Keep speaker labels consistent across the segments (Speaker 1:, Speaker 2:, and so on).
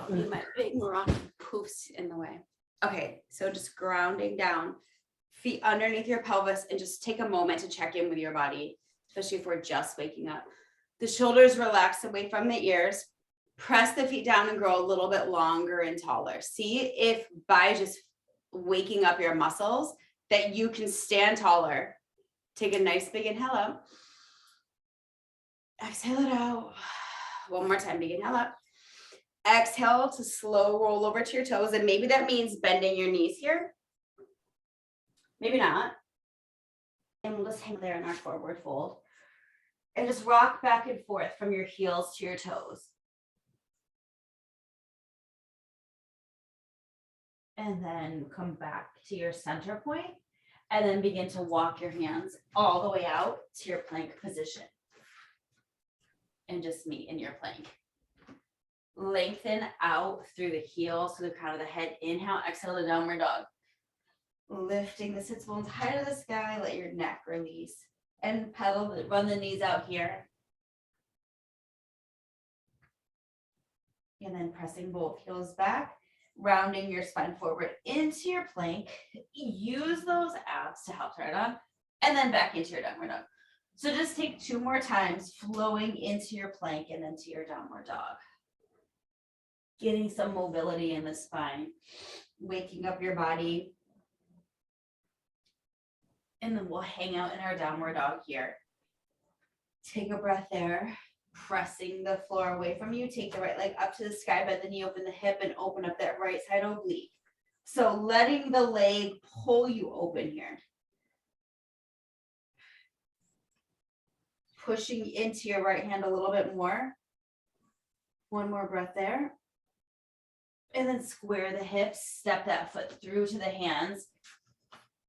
Speaker 1: Don't need my big Moroccan poofs in the way. Okay, so just grounding down, feet underneath your pelvis, and just take a moment to check in with your body, especially if we're just waking up. The shoulders relax away from the ears. Press the feet down and grow a little bit longer and taller. See if by just waking up your muscles that you can stand taller. Take a nice big inhale up. Exhale it out. One more time, big inhale up. Exhale to slow roll over to your toes. And maybe that means bending your knees here. Maybe not. And we'll just hang there in our forward fold. And just rock back and forth from your heels to your toes. And then come back to your center point. And then begin to walk your hands all the way out to your plank position. And just meet in your plank. Lengthen out through the heels to the crown of the head. Inhale, exhale to downward dog. Lifting the sits bones high to the sky. Let your neck release. And pedal, run the knees out here. And then pressing both heels back. Rounding your spine forward into your plank. Use those abs to help turn it on. And then back into your downward dog. So just take 2 more times, flowing into your plank and then to your downward dog. Getting some mobility in the spine. Waking up your body. And then we'll hang out in our downward dog here. Take a breath there. Pressing the floor away from you. Take the right leg up to the sky, bend the knee, open the hip, and open up that right side oblique. So letting the leg pull you open here. Pushing into your right hand a little bit more. One more breath there. And then square the hips, step that foot through to the hands,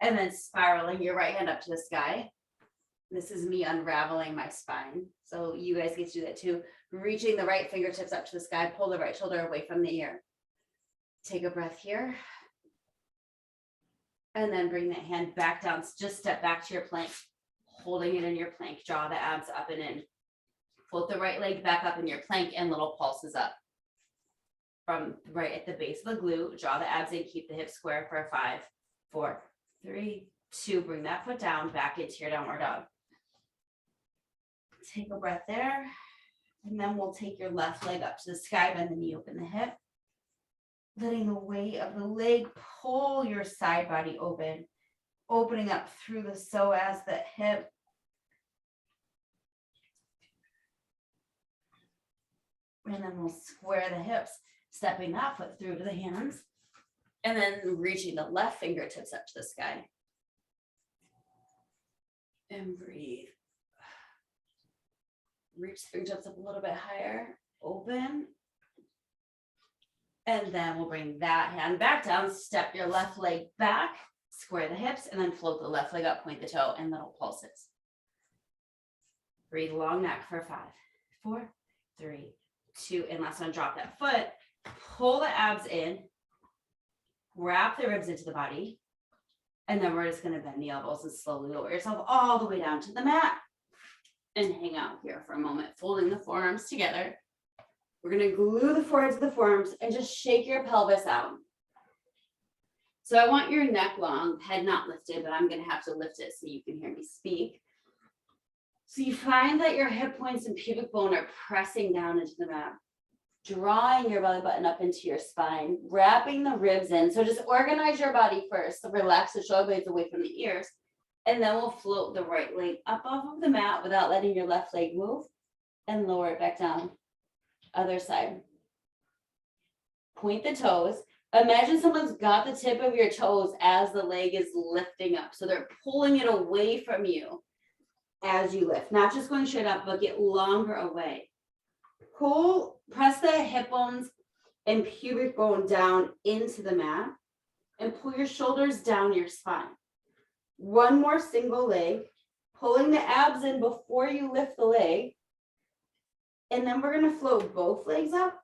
Speaker 1: and then spiraling your right hand up to the sky. This is me unraveling my spine. So you guys get to do that too. Reaching the right fingertips up to the sky, pull the right shoulder away from the ear. Take a breath here. And then bring that hand back down. Just step back to your plank, holding it in your plank. Draw the abs up and in. Float the right leg back up in your plank and little pulses up. From right at the base of the glute, draw the abs in, keep the hips square for 5, 4, 3, 2. Bring that foot down, back into your downward dog. Take a breath there. And then we'll take your left leg up to the sky, bend the knee, open the hip. Letting the weight of the leg pull your side body open. Opening up through the psoas, the hip. And then we'll square the hips, stepping that foot through to the hands. And then reaching the left fingertips up to the sky. And breathe. Reach the fingertips up a little bit higher. Open. And then we'll bring that hand back down. Step your left leg back. Square the hips. And then float the left leg up. Point the toe and little pulses. Breathe long neck for 5, 4, 3, 2. And last one, drop that foot. Pull the abs in. Wrap the ribs into the body. And then we're just going to bend the elbows and slowly lower yourself all the way down to the mat. And hang out here for a moment, folding the forearms together. We're going to glue the forehead to the forearms and just shake your pelvis out. So I want your neck long, head not lifted, but I'm going to have to lift it so you can hear me speak. So you find that your hip points and pubic bone are pressing down into the mat. Drawing your belly button up into your spine, wrapping the ribs in. So just organize your body first. So relax the shoulder blades away from the ears. And then we'll float the right leg up off of the mat without letting your left leg move. And lower it back down. Other side. Point the toes. Imagine someone's got the tip of your toes as the leg is lifting up. So they're pulling it away from you as you lift. Not just going straight up, but get longer away. Pull, press the hip bones and pubic bone down into the mat and pull your shoulders down your spine. One more single leg, pulling the abs in before you lift the leg. And then we're going to float both legs up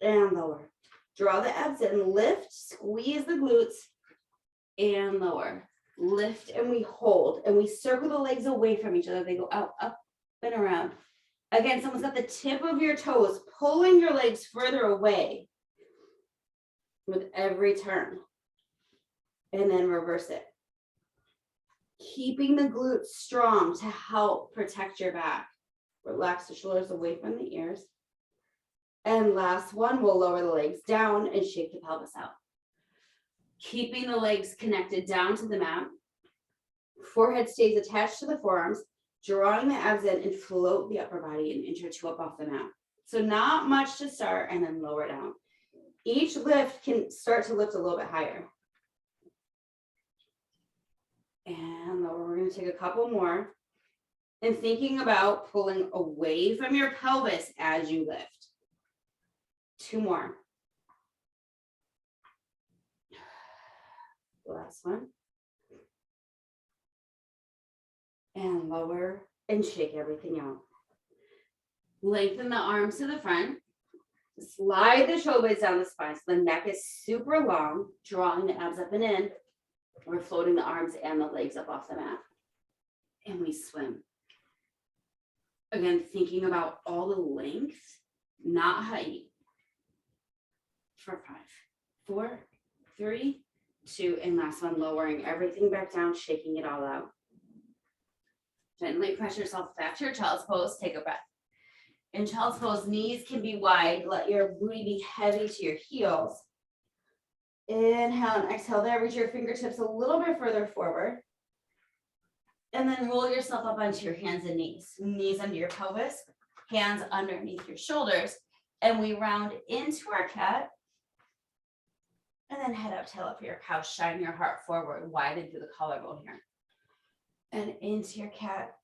Speaker 1: and lower. Draw the abs in, lift, squeeze the glutes, and lower. Lift and we hold, and we circle the legs away from each other. They go out, up, and around. Again, someone's got the tip of your toes, pulling your legs further away with every turn. And then reverse it. Keeping the glutes strong to help protect your back. Relax the shoulders away from the ears. And last one, we'll lower the legs down and shake the pelvis out. Keeping the legs connected down to the mat. Forehead stays attached to the forearms, drawing the abs in and float the upper body an inch or two up off the mat. So not much to start and then lower down. Each lift can start to lift a little bit higher. And lower, we're going to take a couple more. And thinking about pulling away from your pelvis as you lift. 2 more. Last one. And lower and shake everything out. Lengthen the arms to the front. Slide the shoulder blades down the spine so the neck is super long, drawing the abs up and in. We're floating the arms and the legs up off the mat. And we swim. Again, thinking about all the length, not height. For 5, 4, 3, 2, and last one, lowering everything back down, shaking it all out. Gently press yourself back to your child's pose. Take a breath. In child's pose, knees can be wide. Let your booty be heavy to your heels. Inhale and exhale there. Reach your fingertips a little bit further forward. And then roll yourself up onto your hands and knees. Knees under your pelvis, hands underneath your shoulders. And we round into our cat. And then head up, tail up for your cow. Shine your heart forward, widen through the collarbone here. And into your cat.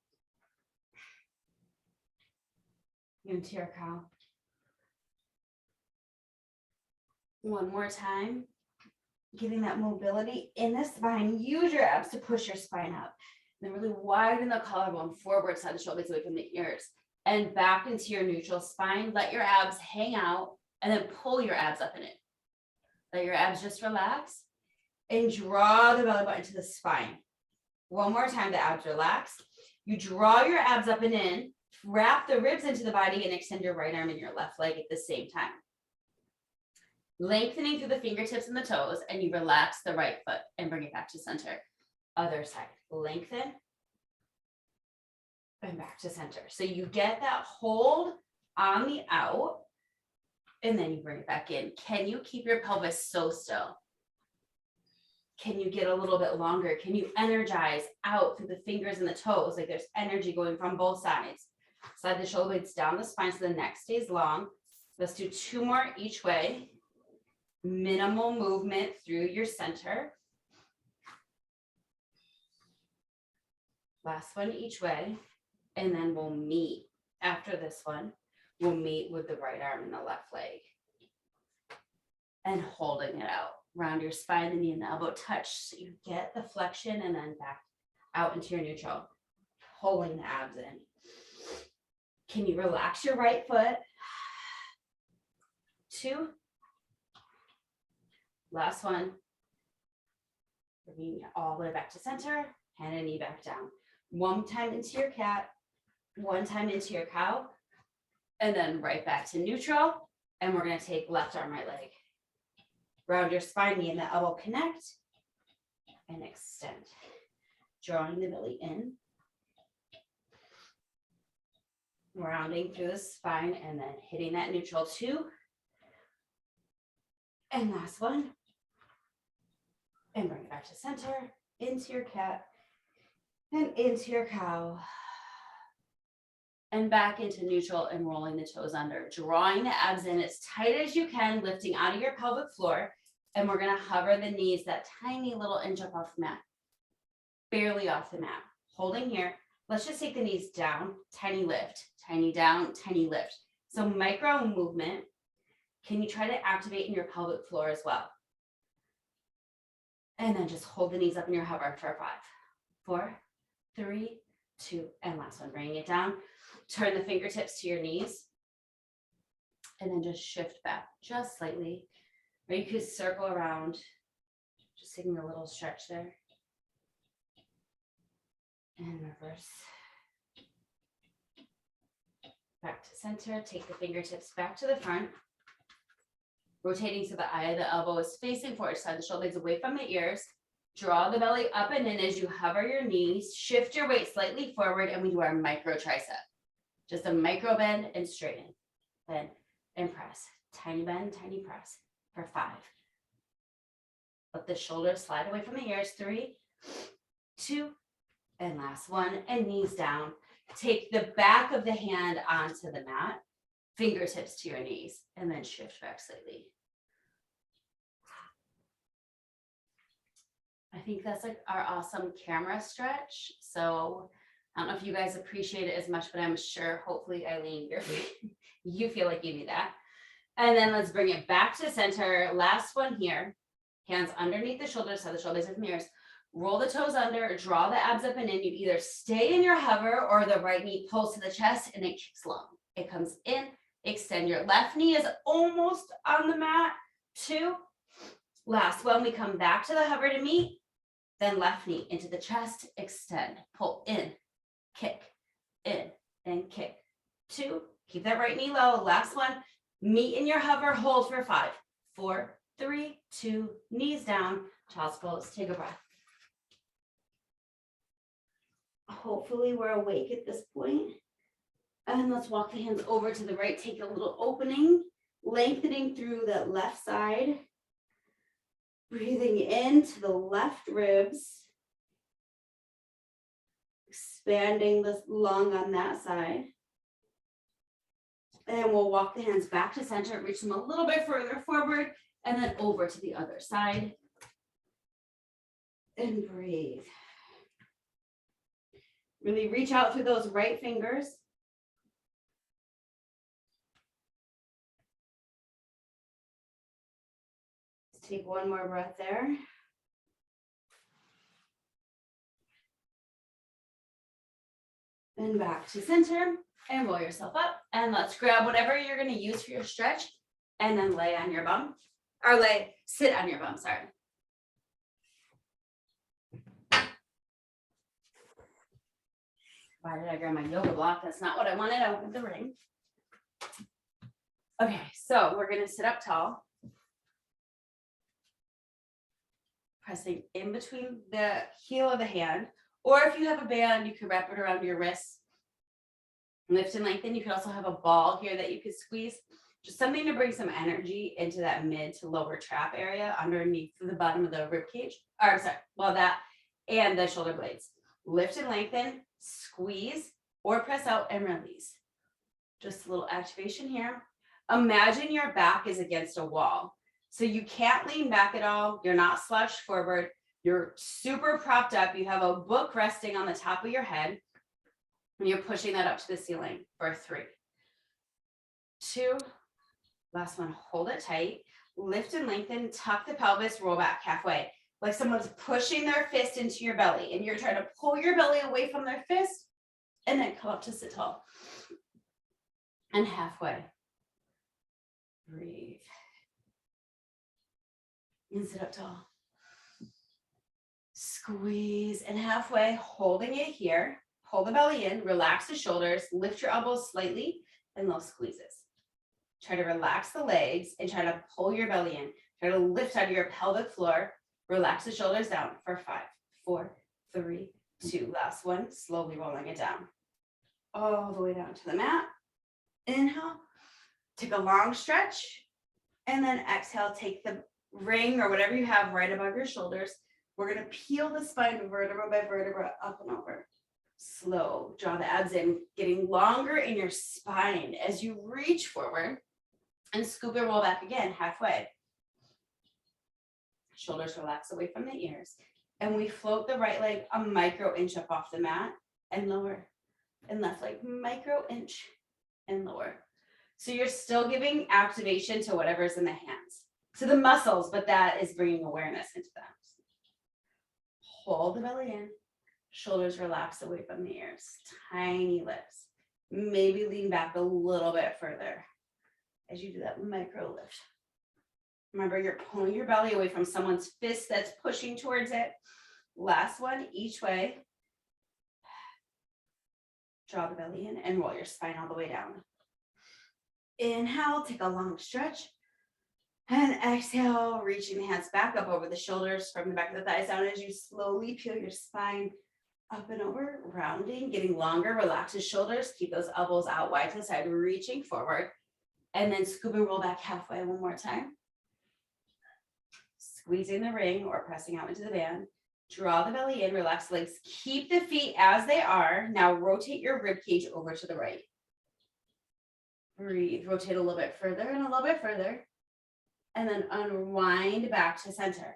Speaker 1: Into your cow. One more time. Getting that mobility in the spine. Use your abs to push your spine up. Then really widen the collarbone forward, side the shoulders away from the ears. And back into your neutral spine. Let your abs hang out and then pull your abs up in it. Let your abs just relax and draw the belly button to the spine. One more time, the abs relax. You draw your abs up and in, wrap the ribs into the body and extend your right arm and your left leg at the same time. Lengthening through the fingertips and the toes, and you relax the right foot and bring it back to center. Other side, lengthen and back to center. So you get that hold on the out and then you bring it back in. Can you keep your pelvis so still? Can you get a little bit longer? Can you energize out through the fingers and the toes? Like there's energy going from both sides. Slide the shoulder blades down the spine so the neck stays long. Let's do 2 more each way. Minimal movement through your center. Last one each way. And then we'll meet. After this one, we'll meet with the right arm and the left leg. And holding it out. Round your spine, the knee and the elbow touch so you get the flexion and then back out into your neutral. Pulling the abs in. Can you relax your right foot? 2. Last one. Bringing it all the way back to center. Hand and knee back down. 1 time into your cat. 1 time into your cow. And then right back to neutral. And we're going to take left arm, right leg. Round your spine, knee and the elbow connect. And extend. Drawing the belly in. Rounding through the spine and then hitting that neutral 2. And last one. And bring it back to center, into your cat, and into your cow. And back into neutral and rolling the toes under. Drawing the abs in as tight as you can, lifting out of your pelvic floor. And we're going to hover the knees that tiny little inch up off the mat. Barely off the mat. Holding here. Let's just take the knees down, tiny lift, tiny down, tiny lift. So micro movement. Can you try to activate in your pelvic floor as well? And then just hold the knees up in your hover for 5, 4, 3, 2, and last one. Bringing it down. Turn the fingertips to your knees. And then just shift back just slightly. Or you could circle around. Just taking a little stretch there. And reverse. center, take the fingertips back to the front. Rotating so the eye of the elbow is facing forward, side the shoulder blades away from the ears. Draw the belly up and in as you hover your knees. Shift your weight slightly forward and we do our micro tricep. Just a micro bend and straighten. Bend and press. Tiny bend, tiny press for 5. Let the shoulders slide away from the ears. 3, 2, and last one. And knees down. Take the back of the hand onto the mat. Fingertips to your knees. And then shift back slightly. I think that's like our awesome camera stretch. So I don't know if you guys appreciate it as much, but I'm sure hopefully Eileen, you feel like you need that. And then let's bring it back to center. Last one here. Hands underneath the shoulders, so the shoulders are from the ears. Roll the toes under, draw the abs up and in. You either stay in your hover or the right knee pulls to the chest and it kicks long. It comes in, extend your left knee is almost on the mat. 2. Last one, we come back to the hover to meet. Then left knee into the chest, extend, pull in, kick, in, and kick. 2, keep that right knee low. Last one, meet in your hover, hold for 5, 4, 3, 2, knees down, child's pose. Take a breath. Hopefully we're awake at this point. And let's walk the hands over to the right. Take a little opening, lengthening through the left side. Breathing into the left ribs. Expanding the lung on that side. And we'll walk the hands back to center, reach them a little bit further forward, and then over to the other side. And breathe. Really reach out through those right fingers. Let's take one more breath there. And back to center and roll yourself up. And let's grab whatever you're going to use for your stretch and then lay on your bum. Or sit on your bum, sorry. Why did I grab my yoga block? That's not what I wanted. I wanted the ring. Okay, so we're going to sit up tall. Pressing in between the heel of the hand. Or if you have a band, you can wrap it around your wrists. Lift and lengthen. You could also have a ball here that you could squeeze. Just something to bring some energy into that mid to lower trap area underneath the bottom of the rib cage. Or I'm sorry, well that and the shoulder blades. Lift and lengthen, squeeze or press out and release. Just a little activation here. Imagine your back is against a wall. So you can't lean back at all. You're not slouched forward. You're super propped up. You have a book resting on the top of your head. And you're pushing that up to the ceiling for 3, 2, last one, hold it tight, lift and lengthen, tuck the pelvis, roll back halfway. Like someone's pushing their fist into your belly and you're trying to pull your belly away from their fist and then come up to sit tall. And halfway. Breathe. And sit up tall. Squeeze and halfway, holding it here. Pull the belly in, relax the shoulders, lift your elbows slightly, and little squeezes. Try to relax the legs and try to pull your belly in. Try to lift out of your pelvic floor. Relax the shoulders down for 5, 4, 3, 2. Last one, slowly rolling it down. All the way down to the mat. Inhale, take a long stretch, and then exhale, take the ring or whatever you have right above your shoulders. We're going to peel the spine vertebra by vertebra up and over. Slow, draw the abs in, getting longer in your spine as you reach forward and scoop and roll back again, halfway. Shoulders relax away from the ears. And we float the right leg a micro inch up off the mat and lower. And left leg micro inch and lower. So you're still giving activation to whatever's in the hands, to the muscles, but that is bringing awareness into them. Hold the belly in. Shoulders relax away from the ears. Tiny lifts. Maybe lean back a little bit further as you do that micro lift. Remember, you're pulling your belly away from someone's fist that's pushing towards it. Last one, each way. Draw the belly in and roll your spine all the way down. Inhale, take a long stretch. And exhale, reaching the hands back up over the shoulders, from the back of the thighs down as you slowly peel your spine up and over, rounding, getting longer. Relax the shoulders, keep those elbows out wide to the side, reaching forward. And then scoop and roll back halfway one more time. Squeezing the ring or pressing out into the band. Draw the belly in, relax the legs. Keep the feet as they are. Now rotate your rib cage over to the right. Breathe, rotate a little bit further and a little bit further. And then unwind back to center.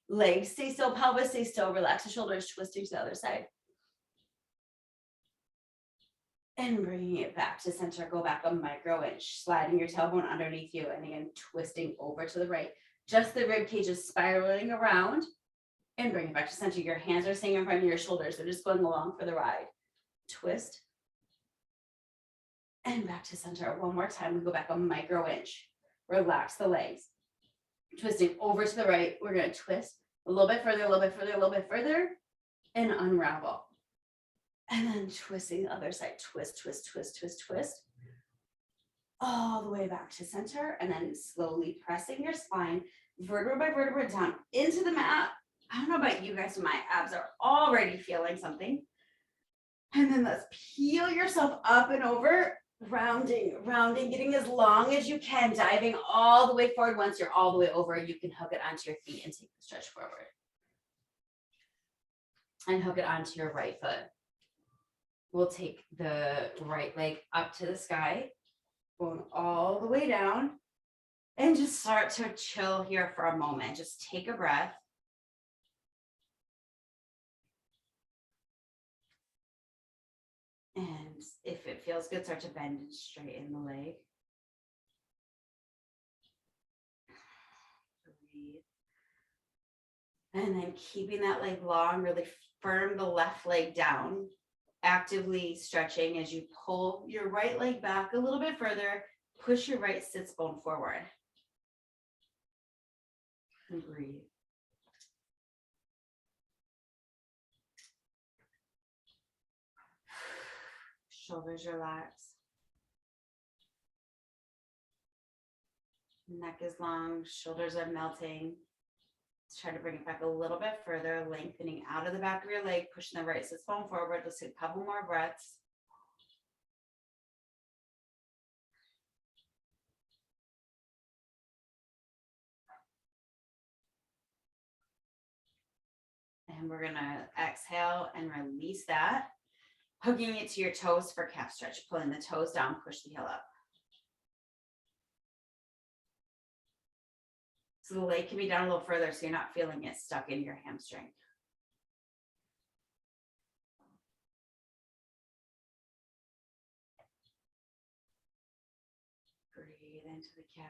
Speaker 1: Legs stay still, pelvis stay still. Relax the shoulders, twisting to the other side. And bringing it back to center. Go back a micro inch, sliding your tailbone underneath you. And again, twisting over to the right. Just the rib cage is spiraling around. And bring it back to center. Your hands are staying in front of your shoulders. They're just going along for the ride. Twist. And back to center. One more time. We go back a micro inch. Relax the legs. Twisting over to the right. We're going to twist a little bit further, a little bit further, a little bit further, and unravel. And then twisting the other side. Twist, twist, twist, twist, twist. All the way back to center. And then slowly pressing your spine, vertebra by vertebra, down into the mat. I don't know about you guys, but my abs are already feeling something. And then let's peel yourself up and over. Rounding, rounding, getting as long as you can, diving all the way forward. Once you're all the way over, you can hook it onto your feet and take the stretch forward. And hook it onto your right foot. We'll take the right leg up to the sky, going all the way down, and just start to chill here for a moment. Just take a breath. And if it feels good, start to bend and straighten the leg. Breathe. And then keeping that leg long, really firm the left leg down, actively stretching as you pull your right leg back a little bit further, push your right sits bone forward. And breathe. Shoulders relax. Neck is long, shoulders are melting. Let's try to bring it back a little bit further, lengthening out of the back of your leg, pushing the right sits bone forward. Let's take a couple more breaths. And we're gonna exhale and release that. Hooking it to your toes for calf stretch, pulling the toes down, push the heel up. So the leg can be down a little further so you're not feeling it stuck in your hamstring. Breathe into the calf.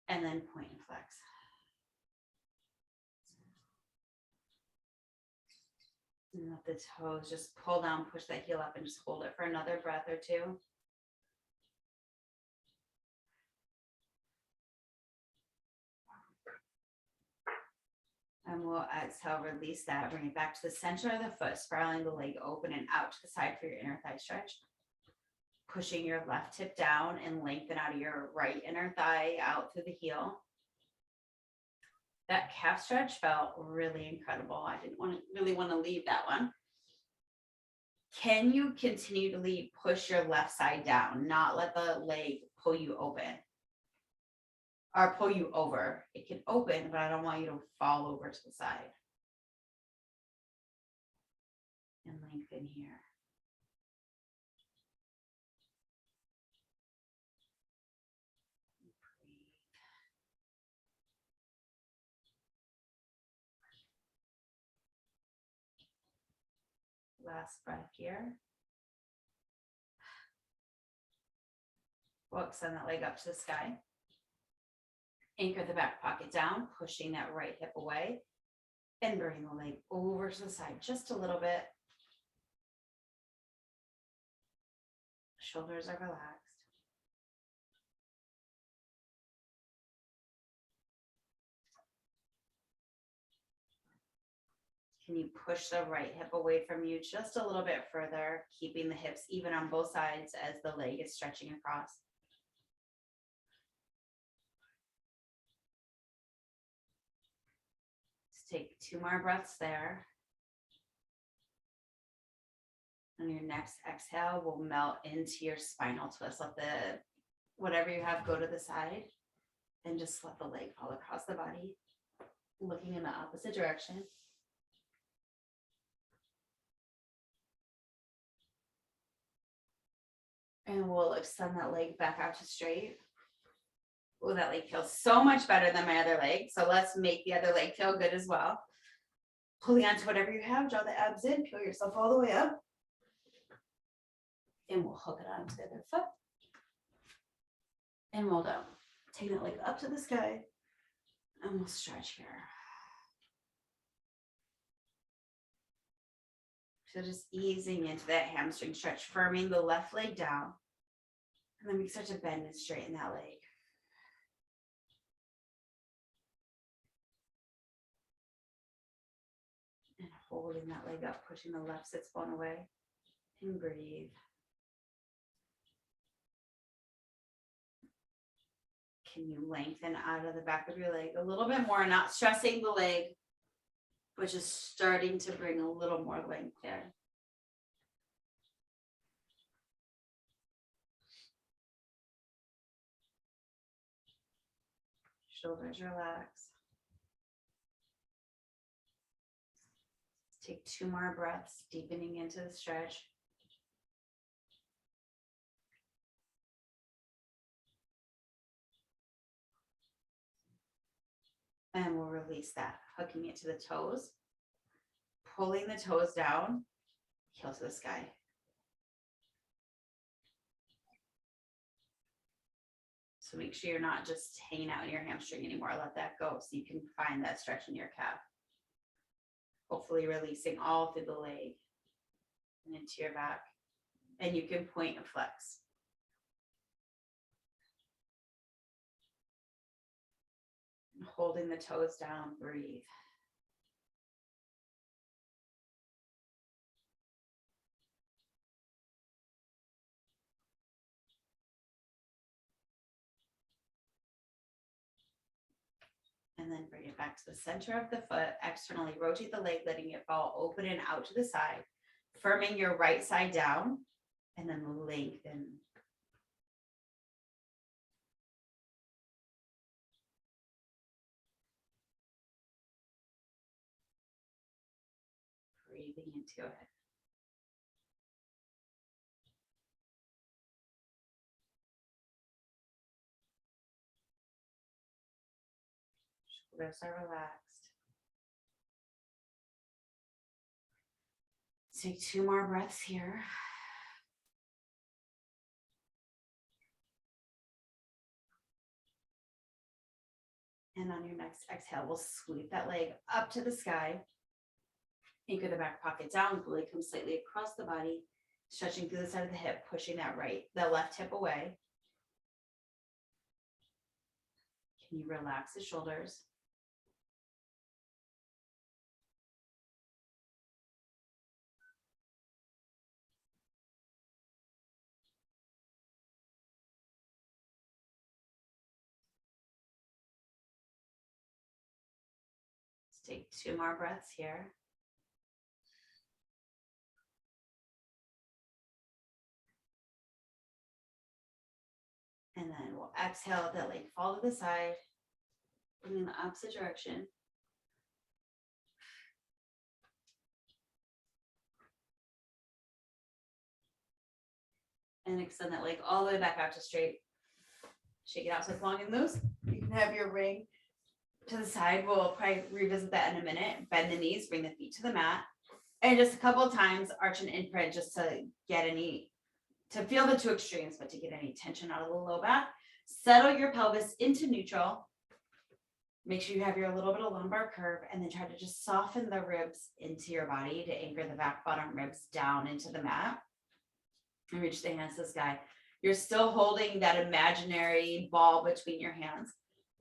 Speaker 1: And then point and flex. And let the toes just pull down, push that heel up, and just hold it for another breath or two. And we'll exhale, release that, bring it back to the center of the foot, spiraling the leg open and out to the side for your inner thigh stretch. Pushing your left hip down and lengthen out of your right inner thigh out through the heel. That calf stretch felt really incredible. I didn't really want to leave that one. Can you continue to push your left side down, not let the leg pull you open or pull you over? It can open, but I don't want you to fall over to the side. And lengthen here. Last breath here. We'll extend that leg up to the sky. Anchor the back pocket down, pushing that right hip away, and bring the leg over to the side just a little bit. Shoulders are relaxed. Can you push the right hip away from you just a little bit further, keeping the hips even on both sides as the leg is stretching across? Let's take 2 more breaths there. On your next exhale, we'll melt into your spinal twist. Let the whatever you have go to the side and just let the leg fall across the body, looking in the opposite direction. And we'll extend that leg back out to straight. Oh, that leg feels so much better than my other leg. So let's make the other leg feel good as well. Pulling onto whatever you have, draw the abs in, peel yourself all the way up. And we'll hook it onto the other foot. And roll down. Take that leg up to the sky. And we'll stretch here. So just easing into that hamstring stretch, firming the left leg down. And then we start to bend and straighten that leg. And holding that leg up, pushing the left sits bone away. And breathe. Can you lengthen out of the back of your leg a little bit more, not stressing the leg, but just starting to bring a little more length there. Shoulders relax. Take 2 more breaths, deepening into the stretch. And we'll release that, hooking it to the toes, pulling the toes down, heel to the sky. So make sure you're not just hanging out in your hamstring anymore. Let that go so you can find that stretch in your calf. Hopefully releasing all through the leg and into your back. And you can point and flex. And holding the toes down, breathe. And then bring it back to the center of the foot. Externally rotate the leg, letting it fall open and out to the side. Firming your right side down. And then lengthen. Breathing into it. Shoulders are relaxed. Take 2 more breaths here. And on your next exhale, we'll sweep that leg up to the sky. Anchor the back pocket down, the leg comes slightly across the body, stretching through the side of the hip, pushing the left hip away. Can you relax the shoulders? Let's take 2 more breaths here. And then we'll exhale, let that leg fall to the side, bring in the opposite direction. And extend that leg all the way back out to straight. Shake it out so it's long and loose. You can have your ring to the side. We'll probably revisit that in a minute. Bend the knees, bring the feet to the mat. And just a couple of times, arch and imprint just to get to feel the 2 extremes, but to get any tension out of the low back. Settle your pelvis into neutral. Make sure you have your little bit of lumbar curve, and then try to just soften the ribs into your body to anchor the back bottom ribs down into the mat. And reach the hands to the sky. You're still holding that imaginary ball between your hands.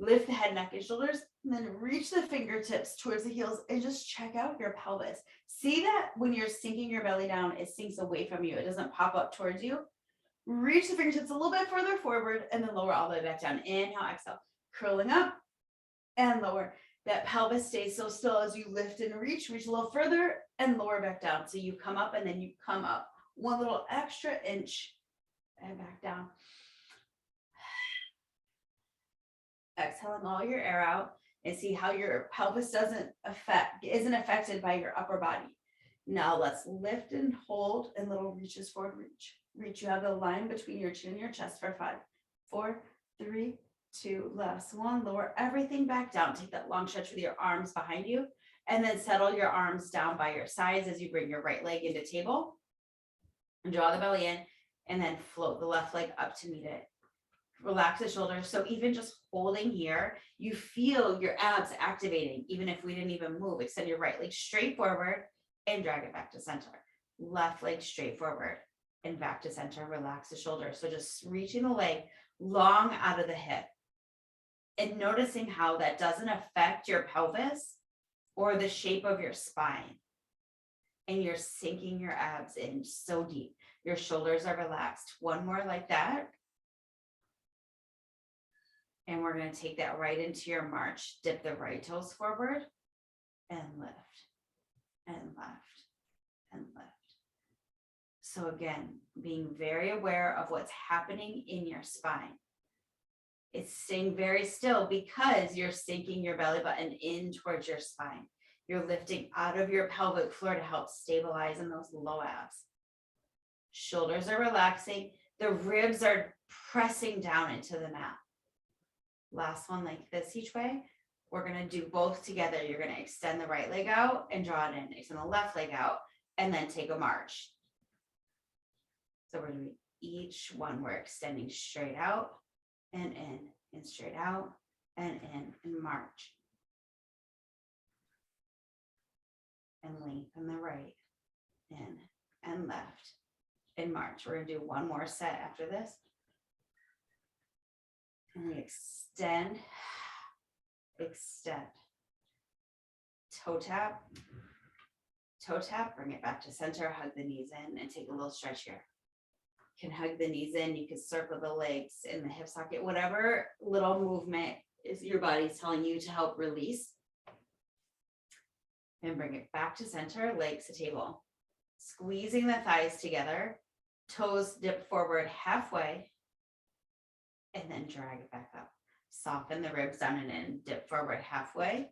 Speaker 1: Lift the head, neck, and shoulders, and then reach the fingertips towards the heels and just check out your pelvis. See that when you're sinking your belly down, it sinks away from you. It doesn't pop up towards you. Reach the fingertips a little bit further forward and then lower all the way back down. Inhale, exhale, curling up and lower. That pelvis stays so still as you lift and reach a little further and lower back down. So you come up and then you come up one little extra inch and back down. Exhaling all your air out and see how your pelvis isn't affected by your upper body. Now let's lift and hold and little reaches forward, reach. You have the line between your chin and your chest for 5, 4, 3, 2, last one. Lower everything back down. Take that long stretch with your arms behind you and then settle your arms down by your sides as you bring your right leg into table and draw the belly in and then float the left leg up to meet it. Relax the shoulders. So even just holding here, you feel your abs activating, even if we didn't even move. Extend your right leg straight forward and drag it back to center. Left leg straight forward and back to center. Relax the shoulders. So just reaching the leg long out of the hip and noticing how that doesn't affect your pelvis or the shape of your spine. And you're sinking your abs in so deep. Your shoulders are relaxed. One more like that. And we're going to take that right into your march. Dip the right toes forward and lift and left and lift. So again, being very aware of what's happening in your spine. It's staying very still because you're sinking your belly button in towards your spine. You're lifting out of your pelvic floor to help stabilize in those low abs. Shoulders are relaxing. The ribs are pressing down into the mat. Last one like this each way. We're going to do both together. You're going to extend the right leg out and draw it in. Extend the left leg out and then take a march. So we're doing each one. We're extending straight out and in and straight out and in and march. And lengthen the right, in and left and march. We're going to do one more set after this. And we extend, toe tap, bring it back to center, hug the knees in and take a little stretch here. You can hug the knees in, you can circle the legs in the hip socket, whatever little movement is your body's telling you to help release. And bring it back to center, legs to table. Squeezing the thighs together, toes dip forward halfway, and then drag it back up. Soften the ribs down and in, dip forward halfway,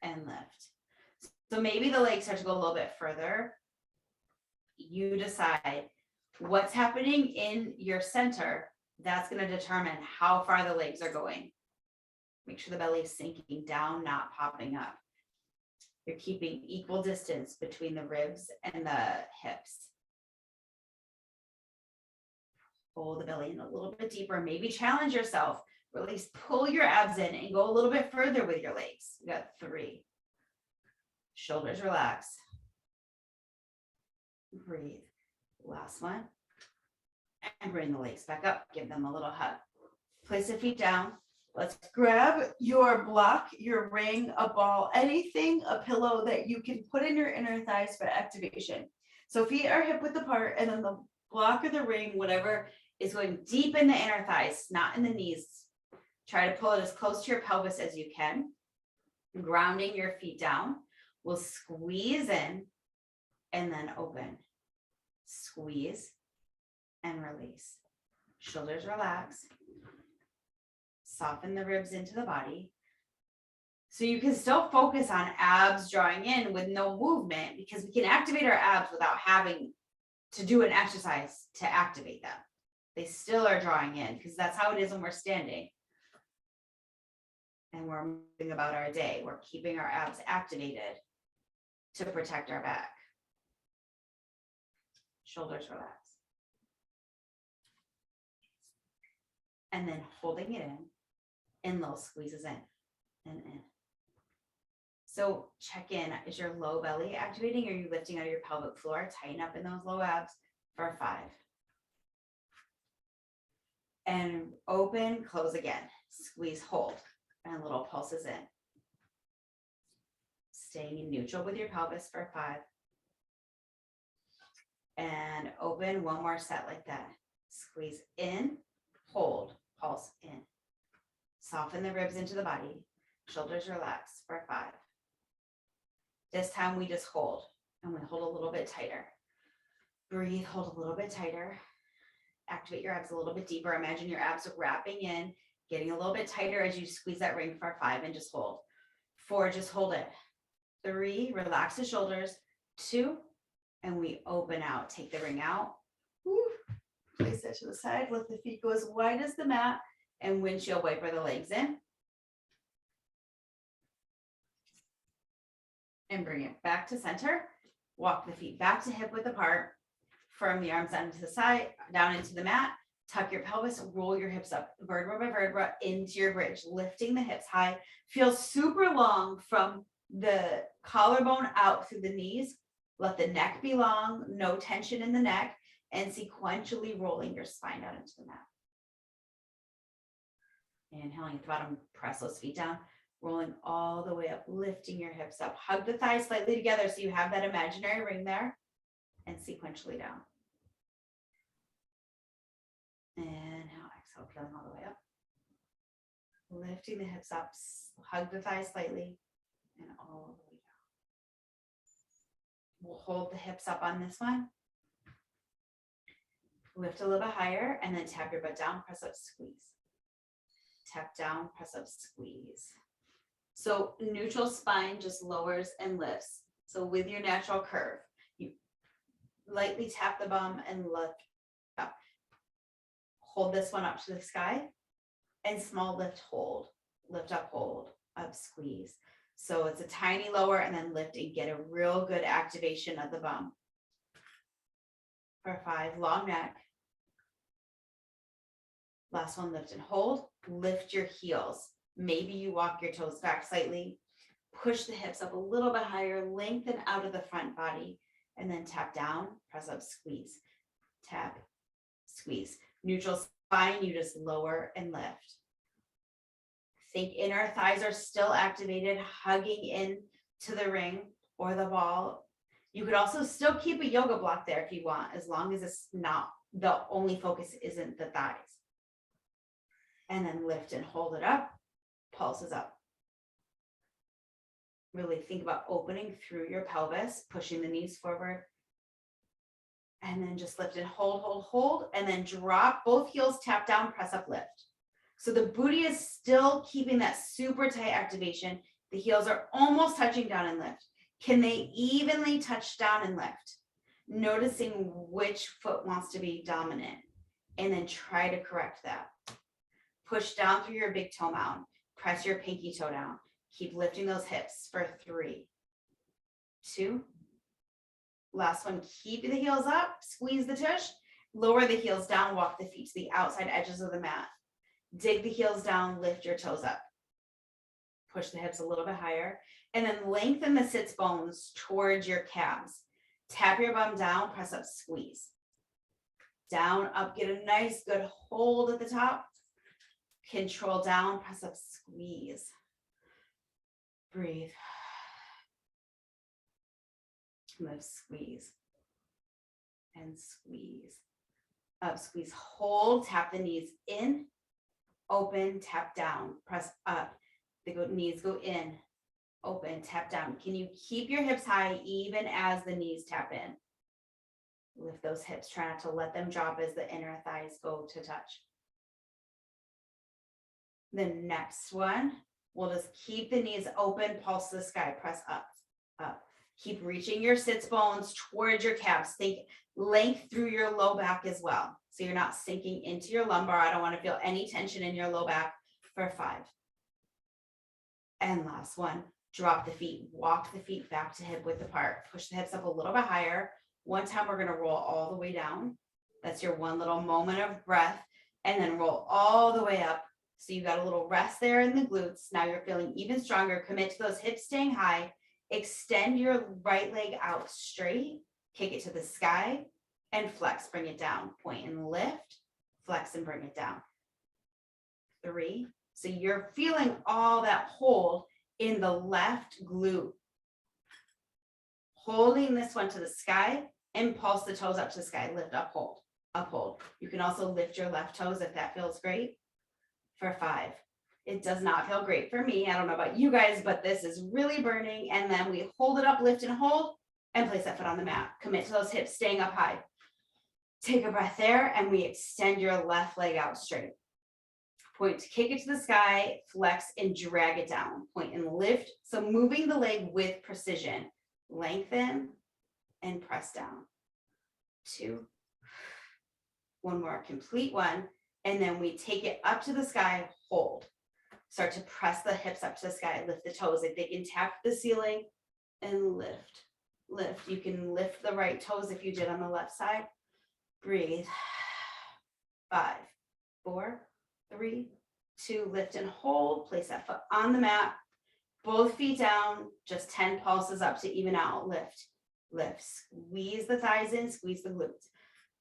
Speaker 1: and lift. So maybe the legs start to go a little bit further. You decide what's happening in your center. That's going to determine how far the legs are going. Make sure the belly is sinking down, not popping up. You're keeping equal distance between the ribs and the hips. Pull the belly in a little bit deeper. Maybe challenge yourself. Release, pull your abs in and go a little bit further with your legs. We got 3. Shoulders relax. Breathe. Last one. And bring the legs back up. Give them a little hug. Place the feet down. Let's grab your block, your ring, a ball, anything, a pillow that you can put in your inner thighs for activation. So feet are hip width apart, and then the block or the ring, whatever, is going deep in the inner thighs, not in the knees. Try to pull it as close to your pelvis as you can. Grounding your feet down. We'll squeeze in and then open. Squeeze and release. Shoulders relax. Soften the ribs into the body. So you can still focus on abs drawing in with no movement, because we can activate our abs without having to do an exercise to activate them. They still are drawing in because that's how it is when we're standing. And we're moving about our day. We're keeping our abs activated to protect our back. Shoulders relax. And then holding it in. And little squeezes in and in. So check in. Is your low belly activating? Or are you lifting out of your pelvic floor? Tighten up in those low abs for 5. And open, close again. squeeze, hold, and little pulses in. Staying in neutral with your pelvis for 5. And open, one more set like that. Squeeze in, hold, pulse in. Soften the ribs into the body. Shoulders relax for 5. This time we just hold, and we hold a little bit tighter. Breathe, hold a little bit tighter. Activate your abs a little bit deeper. Imagine your abs wrapping in, getting a little bit tighter as you squeeze that ring for 5 and just hold. 4, just hold it. 3, relax the shoulders. 2, and we open out. Take the ring out. Woo. Place it to the side. Let the feet go as wide as the mat, and windshield wiper the legs in. And bring it back to center. Walk the feet back to hip width apart. Firm the arms down to the side, down into the mat. Tuck your pelvis, roll your hips up, vertebra by vertebra, into your bridge, lifting the hips high. Feel super long from the collarbone out through the knees. Let the neck be long, no tension in the neck, and sequentially rolling your spine down into the mat. Inhaling at the bottom, press those feet down, rolling all the way up, lifting your hips up. Hug the thighs slightly together so you have that imaginary ring there, and sequentially down. And now exhale, peeling all the way up. Lifting the hips up, hug the thighs slightly, and all the way down. We'll hold the hips up on this one. Lift a little bit higher, and then tap your butt down, press up, squeeze. Tap down, press up, squeeze. So neutral spine just lowers and lifts. So with your natural curve, you lightly tap the bum and lift up. Hold this one up to the sky, and small lift, hold, lift up, hold, up, squeeze. So it's a tiny lower and then lift and get a real good activation of the bum. For 5, long neck. Last one, lift and hold. Lift your heels. Maybe you walk your toes back slightly. Push the hips up a little bit higher. Lengthen out of the front body. And then tap down, press up, squeeze. Tap, squeeze. Neutral spine, you just lower and lift. Think inner thighs are still activated, hugging in to the ring or the ball. You could also still keep a yoga block there if you want, as long as it's not, the only focus isn't the thighs. And then lift and hold it up, pulses up. Really think about opening through your pelvis, pushing the knees forward. And then just lift and hold, hold, hold, and then drop both heels, tap down, press up, lift. So the booty is still keeping that super tight activation. The heels are almost touching down and lift. Can they evenly touch down and lift? Noticing which foot wants to be dominant, and then try to correct that. Push down through your big toe mound. Press your pinky toe down. Keep lifting those hips for 3, 2. Last one, keep the heels up, squeeze the tush, lower the heels down, walk the feet to the outside edges of the mat. Dig the heels down, lift your toes up. Push the hips a little bit higher, and then lengthen the sits bones towards your calves. Tap your bum down, press up, squeeze. Down, up, get a nice good hold at the top. Control down, press up, squeeze. Breathe. Lift, squeeze. And squeeze. Up, squeeze, hold, tap the knees in. Open, tap down, press up. The knees go in, open, tap down. Can you keep your hips high even as the knees tap in? Lift those hips, try not to let them drop as the inner thighs go to touch. The next one, we'll just keep the knees open, pulse to the sky, press up, up. Keep reaching your sits bones towards your calves. Think length through your low back as well. So you're not sinking into your lumbar. I don't want to feel any tension in your low back for 5. And last one, drop the feet, walk the feet back to hip width apart. Push the hips up a little bit higher. One time we're going to roll all the way down. That's your one little moment of breath. And then roll all the way up. So you got a little rest there in the glutes. Now you're feeling even stronger. Commit to those hips staying high. Extend your right leg out straight. Kick it to the sky. And flex, bring it down. Point and lift. Flex and bring it down. 3, So you're feeling all that hold in the left glute. Holding this one to the sky and pulse the toes up to the sky. Lift, up, hold, up, hold. You can also lift your left toes if that feels great for 5. It does not feel great for me. I don't know about you guys, but this is really burning. And then we hold it up, lift and hold, and place that foot on the mat. Commit to those hips staying up high. Take a breath there, and we extend your left leg out straight. Point to kick it to the sky, flex and drag it down. Point and lift. So moving the leg with precision. Lengthen and press down. 2. One more, complete one. And then we take it up to the sky, hold. Start to press the hips up to the sky, lift the toes like they can tap the ceiling, and lift, lift. You can lift the right toes if you did on the left side. Breathe. 5, 4, 3, 2, lift and hold. Place that foot on the mat. Both feet down, just 10 pulses up to even out. Lift, lift, squeeze the thighs in, squeeze the glutes.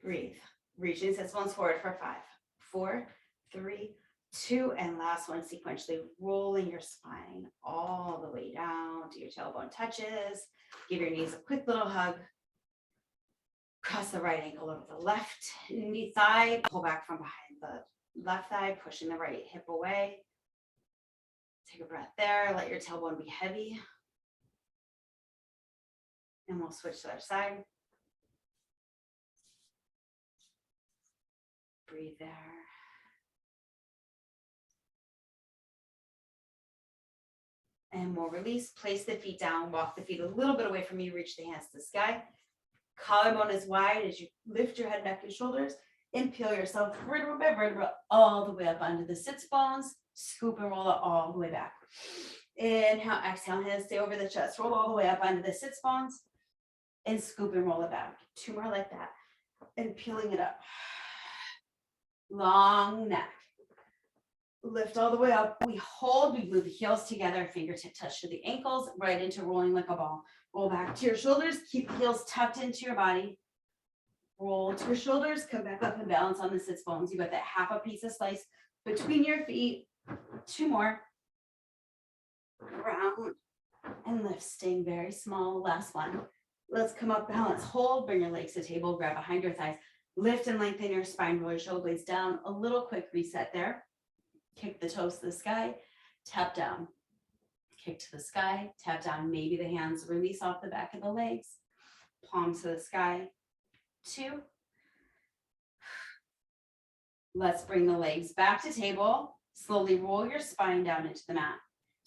Speaker 1: Breathe. Reaching sits bones forward for 5, 4, 3, 2, and last one, sequentially rolling your spine all the way down to your tailbone touches. Give your knees a quick little hug. Cross the right ankle over the left knee thigh. Pull back from behind the left thigh, pushing the right hip away. Take a breath there. Let your tailbone be heavy. And we'll switch to the other side. Breathe there. And we'll release. Place the feet down. Walk the feet a little bit away from you. Reach the hands to the sky. Collarbone is wide as you lift your head, neck, and shoulders. And peel yourself vertebra by vertebra all the way up onto the sits bones. Scoop and roll it all the way back. Inhale, exhale, hands stay over the chest. Roll all the way up onto the sits bones. And scoop and roll it back. 2 more like that. And peeling it up. Long neck. Lift all the way up. We hold. We move the heels together. Fingertip touch to the ankles. Right into rolling like a ball. Roll back to your shoulders. Keep the heels tucked into your body. Roll to your shoulders. Come back up and balance on the sits bones. You got that half a piece of slice between your feet. 2 more. Round and lift. Staying very small. Last one. Let's come up, balance, hold. Bring your legs to the table. Grab behind your thighs. Lift and lengthen your spine. Roll your shoulder blades down. A little quick reset there. Kick the toes to the sky. Tap down. Kick to the sky. Tap down. Maybe the hands release off the back of the legs. Palms to the sky. 2. Let's bring the legs back to table. Slowly roll your spine down into the mat.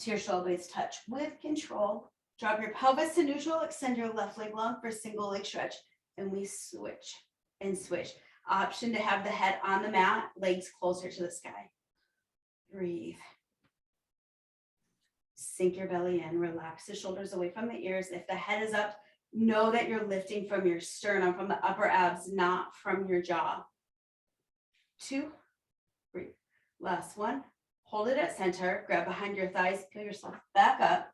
Speaker 1: To your shoulder blades touch with control. Drop your pelvis to neutral. Extend your left leg long for single leg stretch. And we switch and switch. Option to have the head on the mat, legs closer to the sky. Breathe. Sink your belly in. Relax the shoulders away from the ears. If the head is up, know that you're lifting from your sternum, from the upper abs, not from your jaw. 2. Breathe. Last one. Hold it at center. Grab behind your thighs. Peel yourself back up.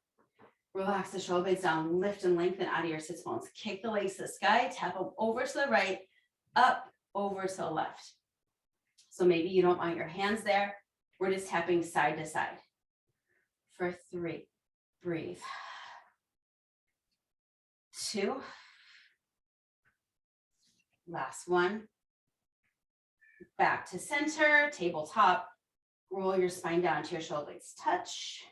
Speaker 1: Relax the shoulder blades down. Lift and lengthen out of your sits bones. Kick the legs to the sky. Tap them over to the right. Up, over to the left. So maybe you don't want your hands there. We're just tapping side to side. For 3. Breathe. 2. Last one. Back to center. Tabletop. Roll your spine down to your shoulder blades. Touch.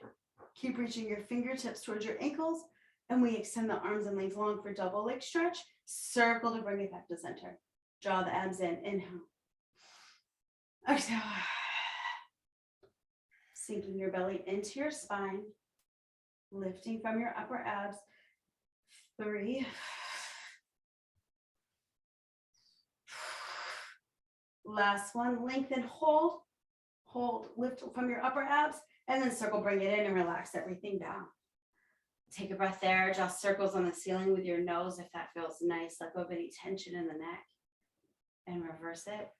Speaker 1: Keep reaching your fingertips towards your ankles. And we extend the arms and legs long for double leg stretch. Circle to bring it back to center. Draw the abs in. Inhale. Exhale. Sinking your belly into your spine. Lifting from your upper abs. 3. Last one. Lengthen, hold. Hold, lift from your upper abs, and then circle, bring it in and relax everything down. Take a breath there. Draw circles on the ceiling with your nose if that feels nice. Let go of any tension in the neck. And reverse it.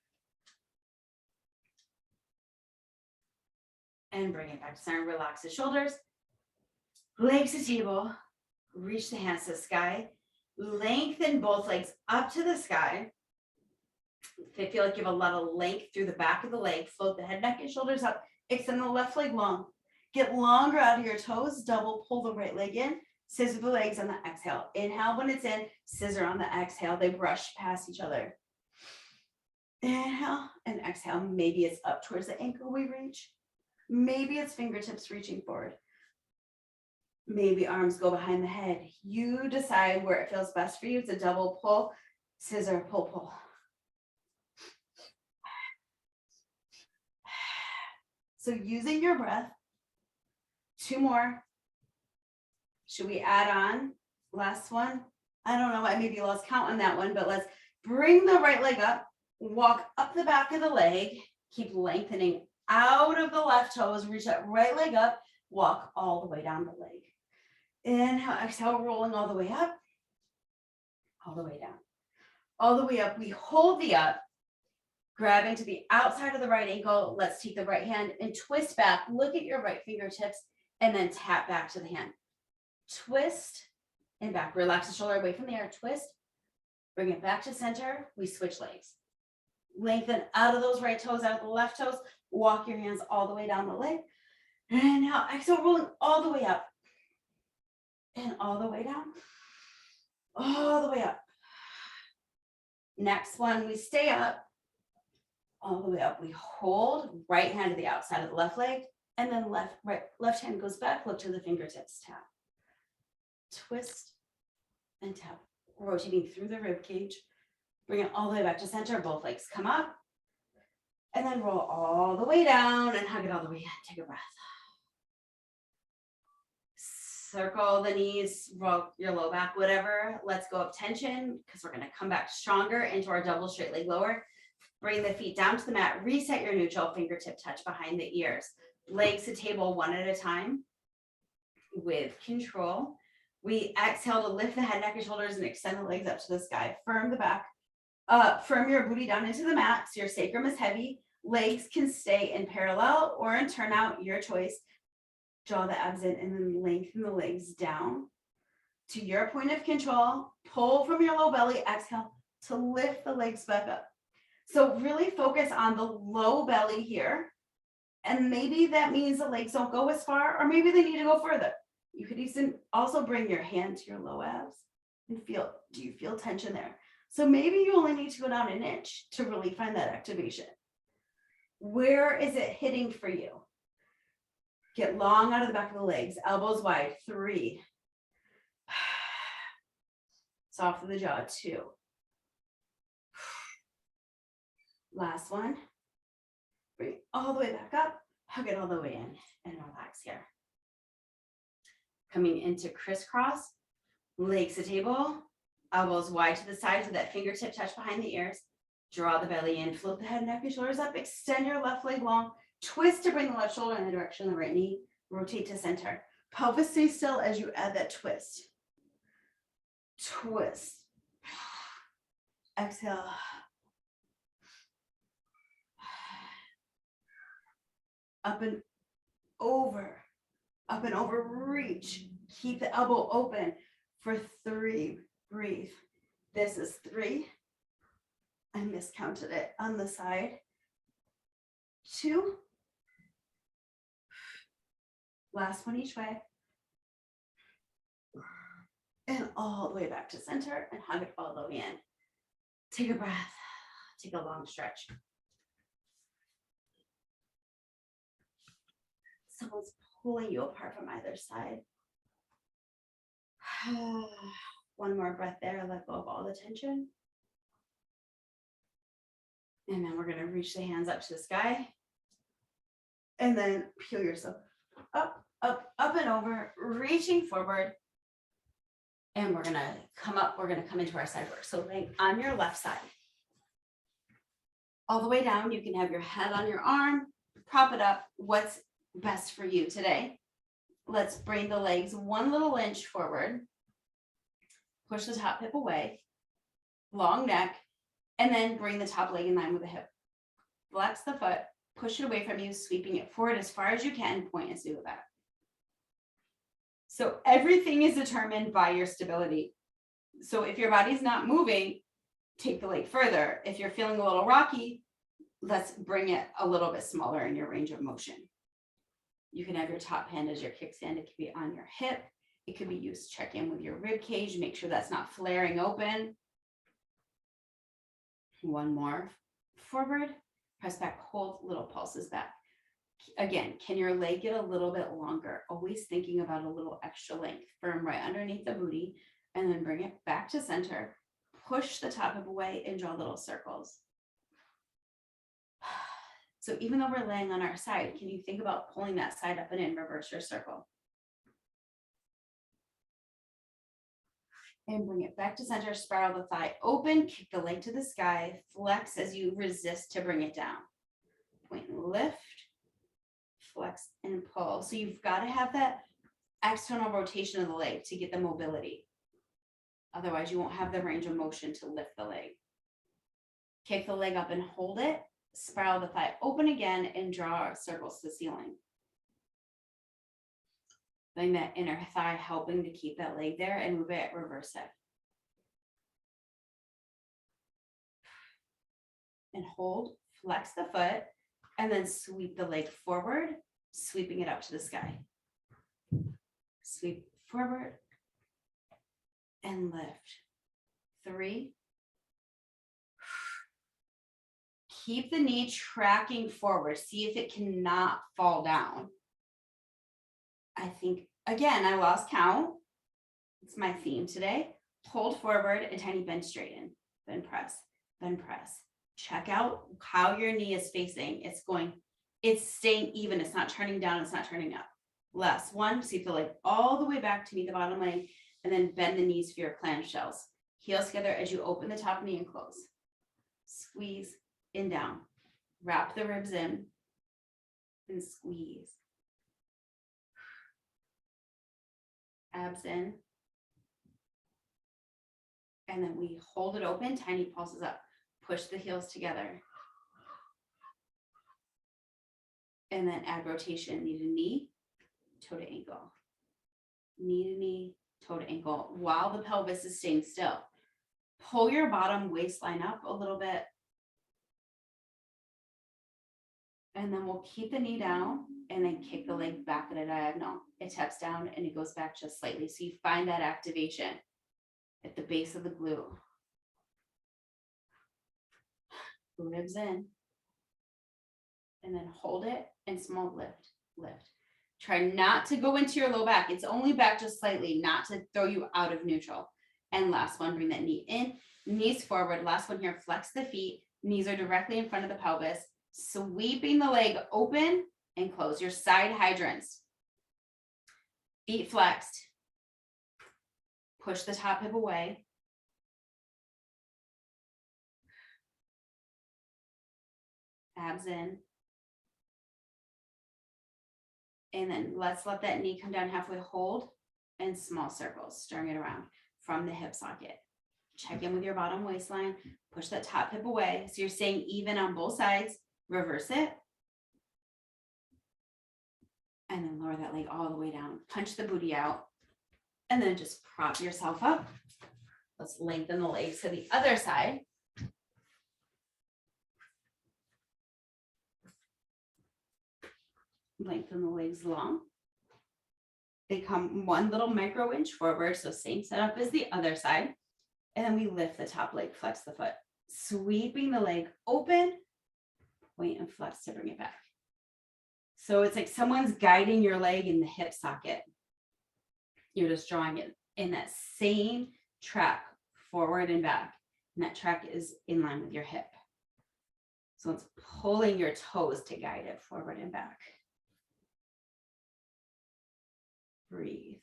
Speaker 1: And bring it back to center. Relax the shoulders. Legs to table. Reach the hands to the sky. Lengthen both legs up to the sky. If you feel like you have a lot of length through the back of the leg, float the head, neck, and shoulders up. Extend the left leg long. Get longer out of your toes. Double pull the right leg in. Scissor the legs on the exhale. Inhale when it's in. Scissor on the exhale. They brush past each other. Inhale and exhale. Maybe it's up towards the ankle we reach. Maybe it's fingertips reaching forward. Maybe arms go behind the head. You decide where it feels best for you. It's a double pull, scissor, pull, pull. So using your breath, 2 more. Should we add on? Last one. I don't know, I maybe lost count on that one, but let's bring the right leg up, walk up the back of the leg, keep lengthening out of the left toes, reach that right leg up, walk all the way down the leg. Inhale, exhale, rolling all the way up, all the way down, all the way up. We hold the up, grabbing to the outside of the right ankle. Let's take the right hand and twist back. Look at your right fingertips and then tap back to the hand. Twist and back. Relax the shoulder away from the air. Twist. Bring it back to center. We switch legs. Lengthen out of those right toes, out of the left toes. Walk your hands all the way down the leg. And now exhale, rolling all the way up. And all the way down. All the way up. Next one, we stay up. All the way up. We hold right hand to the outside of the left leg. And then left hand goes back. Look to the fingertips. Tap. Twist and tap. Rotating through the rib cage. Bring it all the way back to center. Both legs come up. And then roll all the way down and hug it all the way in. Take a breath. Circle the knees, roll your low back, whatever. Let's go up tension because we're going to come back stronger into our double straight leg lower. Bring the feet down to the mat. Reset your neutral. Fingertip touch behind the ears. Legs to table one at a time with control. We exhale to lift the head, neck, and shoulders and extend the legs up to the sky. Firm the back. Firm your booty down into the mat so your sacrum is heavy. Legs can stay in parallel or in turnout, your choice. Draw the abs in and then lengthen the legs down to your point of control. Pull from your low belly. Exhale to lift the legs back up. So really focus on the low belly here. And maybe that means the legs don't go as far, or maybe they need to go further. You could even also bring your hand to your low abs and feel, do you feel tension there? So maybe you only need to go down an inch to really find that activation. Where is it hitting for you? Get long out of the back of the legs, elbows wide. 3. Soften the jaw. 2. Last one. Bring it all the way back up. Hug it all the way in and relax here. Coming into crisscross, legs to table, elbows wide to the side so that fingertip touch behind the ears. Draw the belly in, float the head, neck, and shoulders up. Extend your left leg long. Twist to bring the left shoulder in the direction of the right knee. Rotate to center. Pelvis stays still as you add that twist. Twist. Exhale. Up and over. Up and over. Reach. Keep the elbow open for 3. Breathe. This is 3. I miscounted it on the side. 2. Last one each way. And all the way back to center and hug it all the way in. Take a breath. Take a long stretch. Someone's pulling you apart from either side. One more breath there. Let go of all the tension. And then we're going to reach the hands up to the sky. And then peel yourself up, up, up and over, reaching forward. And we're going to come up. We're going to come into our side work. So laying on your left side. All the way down. You can have your head on your arm. Prop it up. What's best for you today? Let's bring the legs 1 little inch forward. Push the top hip away. Long neck. And then bring the top leg in line with the hip. Flex the foot, push it away from you, sweeping it forward as far as you can, point as you go back. So everything is determined by your stability. So if your body's not moving, take the leg further. If you're feeling a little rocky, let's bring it a little bit smaller in your range of motion. You can have your top hand as your kickstand. It could be on your hip. It could be used to check in with your rib cage. Make sure that's not flaring open. One more. Forward, press back, hold, little pulses back. Again, can your leg get a little bit longer? Always thinking about a little extra length. Firm right underneath the booty, and then bring it back to center. Push the top hip away and draw little circles. So even though we're laying on our side, can you think about pulling that side up and in, reverse your circle? And bring it back to center, spiral the thigh open, kick the leg to the sky, flex as you resist to bring it down. Point and lift, flex and pull. So you've got to have that external rotation of the leg to get the mobility. Otherwise, you won't have the range of motion to lift the leg. Kick the leg up and hold it, spiral the thigh open again, and draw circles to the ceiling. Bring that inner thigh, helping to keep that leg there, and move it, reverse it. And hold, flex the foot, and then sweep the leg forward, sweeping it up to the sky. Sweep forward and lift. 3. Keep the knee tracking forward. See if it cannot fall down. I think, again, I lost count. It's my theme today. Hold forward and tiny bend straighten. Then press, then press. Check out how your knee is facing. It's staying even. It's not turning down. It's not turning up. Last one. So you feel like all the way back to meet the bottom leg, and then bend the knees for your clamshells. Heels together as you open the top knee and close. Squeeze in down. Wrap the ribs in and squeeze. Abs in. And then we hold it open, tiny pulses up. Push the heels together. And then add rotation, knee to knee, toe to ankle. Knee to knee, toe to ankle, while the pelvis is staying still. Pull your bottom waistline up a little bit. And then we'll keep the knee down and then kick the leg back at a diagonal. It taps down and it goes back just slightly. So you find that activation at the base of the glute. Ribs in. And then hold it and small lift, lift. Try not to go into your low back. It's only back just slightly, not to throw you out of neutral. And last one, bring that knee in, knees forward. Last one here, flex the feet. Knees are directly in front of the pelvis. Sweeping the leg open and close. Your side hydrants. Feet flexed. Push the top hip away. Abs in. And then let's let that knee come down halfway, hold, and small circles, stirring it around from the hip socket. Check in with your bottom waistline, push that top hip away. So you're staying even on both sides, reverse it. And then lower that leg all the way down, punch the booty out, and then just prop yourself up. Let's lengthen the legs to the other side. Lengthen the legs long. They come one little micro inch forward, so same setup as the other side. And then we lift the top leg, flex the foot, sweeping the leg open, point and flex to bring it back. So it's like someone's guiding your leg in the hip socket. You're just drawing it in that same track, forward and back. And that track is in line with your hip. So it's pulling your toes to guide it forward and back. Breathe.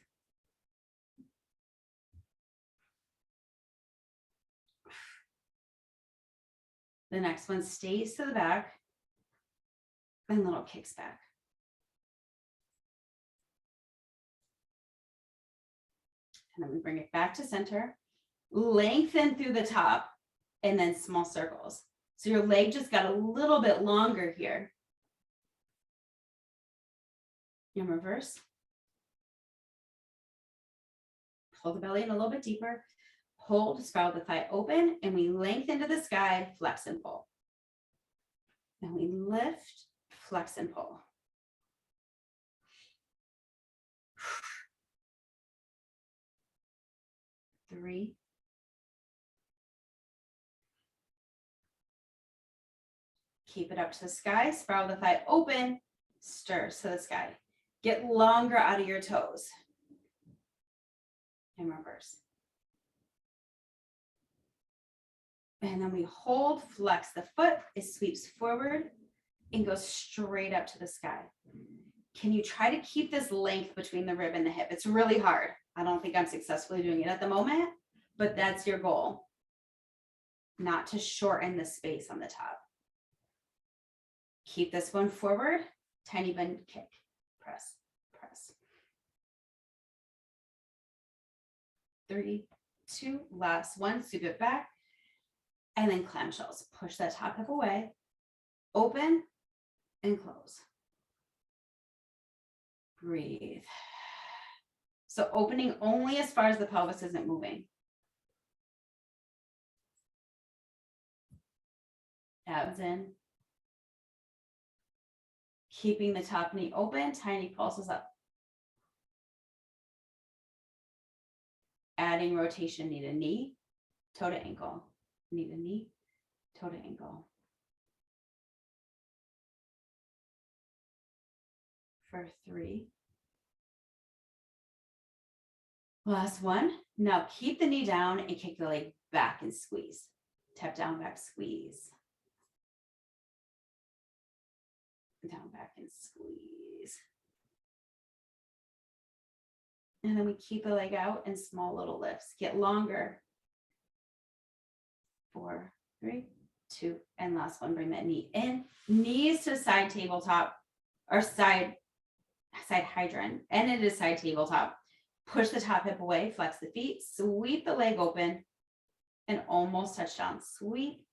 Speaker 1: The next one stays to the back and little kicks back. And then we bring it back to center, lengthen through the top, and then small circles. So your leg just got a little bit longer here. And reverse. Pull the belly in a little bit deeper. Hold, spiral the thigh open, and we lengthen to the sky, flex and pull. And we lift, flex and pull. 3. Keep it up to the sky. Spiral the thigh open. Stir to the sky. Get longer out of your toes. And reverse. And then we hold, flex the foot. It sweeps forward and goes straight up to the sky. Can you try to keep this length between the rib and the hip? It's really hard. I don't think I'm successfully doing it at the moment, but that's your goal. Not to shorten the space on the top. Keep this one forward. Tiny bend, kick, press, press. 3, 2, last one. Scoop it back. And then clamshells. Push that top hip away. Open and close. Breathe. So opening only as far as the pelvis isn't moving. Abs in. Keeping the top knee open, tiny pulses up. Adding rotation knee to knee, toe to ankle, knee to knee, toe to ankle. For 3. Last one. Now keep the knee down and kick the leg back and squeeze. Tap down, back, squeeze. Down, back, and squeeze. And then we keep the leg out in small little lifts. Get longer. 4, 3, 2, and last one. Bring that knee in. Knees to side tabletop or side hydrant. And it is side tabletop. Push the top hip away, flex the feet, sweep the leg open, and almost touch down. Sweep.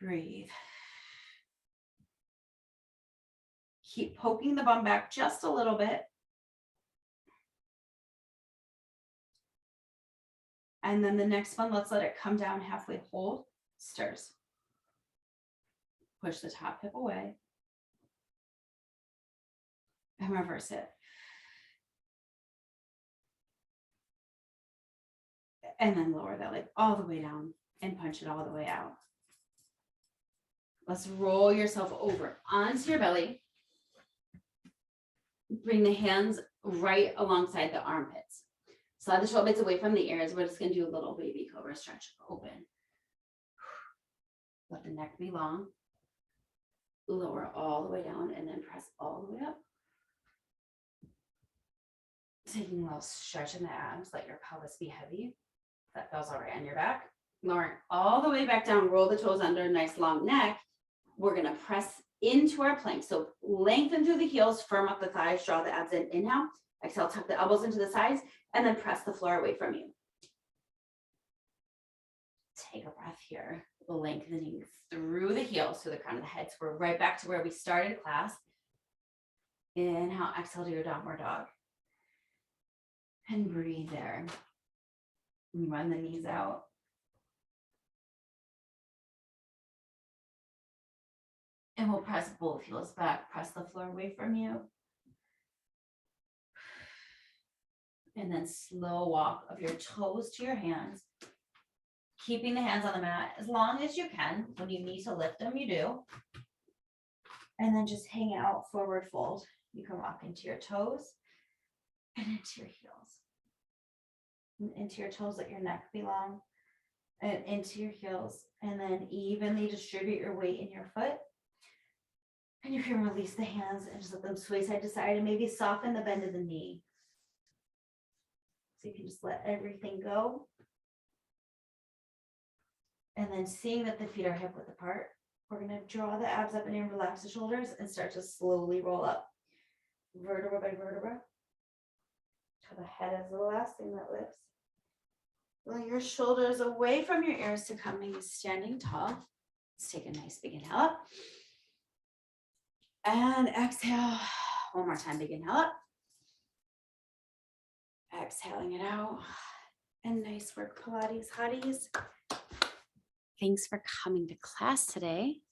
Speaker 1: Breathe. Keep poking the bum back just a little bit. And then the next one, let's let it come down halfway. Hold, stirs. Push the top hip away. And reverse it. And then lower that leg all the way down and punch it all the way out. Let's roll yourself over onto your belly. Bring the hands right alongside the armpits. Slide the shoulder blades away from the ears. We're just going to do a little baby cobra stretch. Open. Let the neck be long. Lower all the way down and then press all the way up. Taking a little stretch in the abs. Let your pelvis be heavy. That feels all right on your back. Lowering all the way back down. Roll the toes under. Nice long neck. We're going to press into our plank. So lengthen through the heels. Firm up the thighs. Draw the abs in. Inhale. Exhale. Tuck the elbows into the sides. And then press the floor away from you. Take a breath here. Lengthening through the heels to the crown of the head. So we're right back to where we started class. Inhale. Exhale to your downward dog. And breathe there. And run the knees out. And we'll press both heels back. Press the floor away from you. And then slow walk of your toes to your hands. Keeping the hands on the mat as long as you can. When you need to lift them, you do. And then just hang out, forward fold. You can walk into your toes and into your heels. And into your toes, let your neck be long. And into your heels. And then evenly distribute your weight in your foot. And you can release the hands and just let them sway side to side and maybe soften the bend of the knee. So you can just let everything go. And then seeing that the feet are hip width apart, we're going to draw the abs up and relax the shoulders and start to slowly roll up. Vertebra by vertebra. Till the head is the last thing that lifts. Roll your shoulders away from your ears to coming standing tall. Let's take a nice big inhale up. And exhale. One more time, big inhale up. Exhaling it out. And nice work, Pilates Hotties. Thanks for coming to class today.